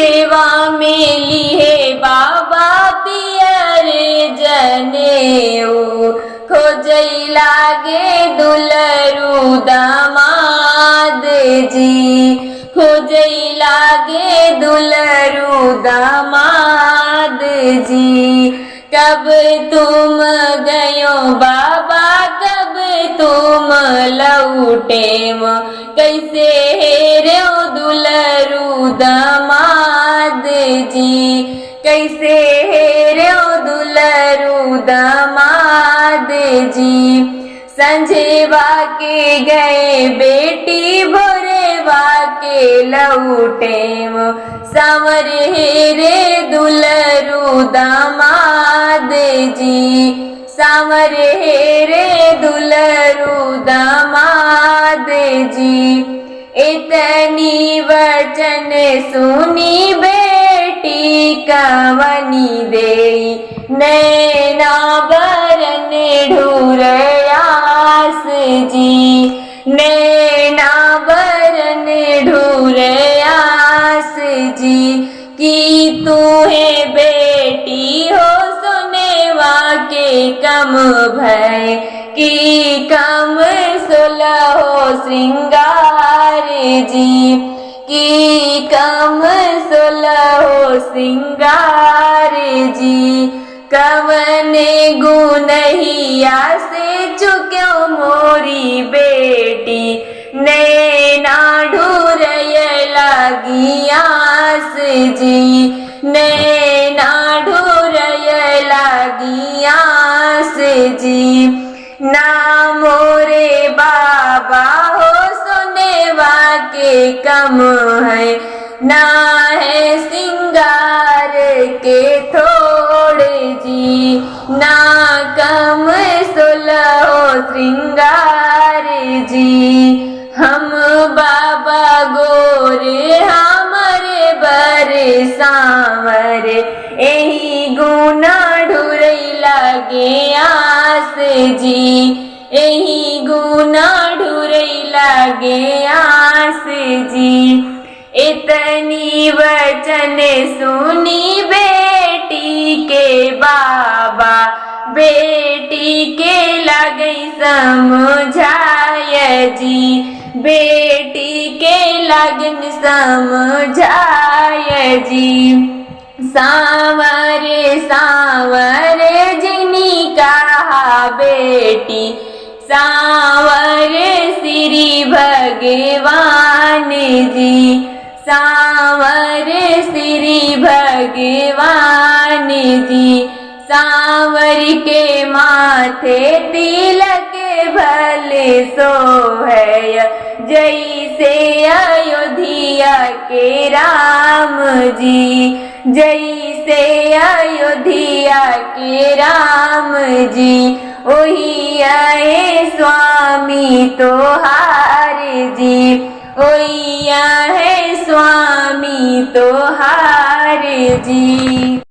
सेवा में लिहे बाबा पियर जनेऊ, खोजई लागे दुलरू दामाद जी, खोजई लागे दुलरू दामाद जी। कब तुम गयो बाबा कब तुम लौटेम, कैसे हेरो दुलरू दामाद जी, कैसे हेरो दुलरू दामाद जी। संझेवा के गए बेटी भोरेवा के लौटेम, सांवर हेरे दुलरू दामाद जी, सांवर हेरे दुलरू दामाद जी। इतनी वचन सुनी बेटी कवनी देई, नैना बरन ढूरयास जी, नैना बरन ढूरयास जी। कि तू है बेटी हो सुनेवा के कम भय, कि कम सुलहो श्रृंगार जी, कि कम सुलहो श्रृंगार जी। कवने गुनहिया से चुक्यो मोरी बेटी, नैना ढूरय लागी आस जी, नैना ढूरय लागी आस जी। ना मोरे बाबा हो सुनेवा के कम है, ना है सिंगार के थोड़े जी, ना कम सुलहो श्रृंगार जी। हम बाबा गोरे हमरे बरे सांवरे, एही गुना ढूरई लागे आस जी, एही गुना ढूरई लागे आस जी। इतनी वचन सुनी बेटी के बाबा, बेटी के लगई समझाय जी, बेटी के लगन समझाय जी। सांवरे सांवरे जिनी कहा बेटी, सांवरे श्री भगवान जी, सांवरे श्री भगवान जी। सांवर के माथे तिलक भले सोहय, जैसे अयोध्या के राम जी, जैसे अयोध्या के राम जी। ओही आए स्वामी तोहार जी, ओही है स्वामी तोहार जी।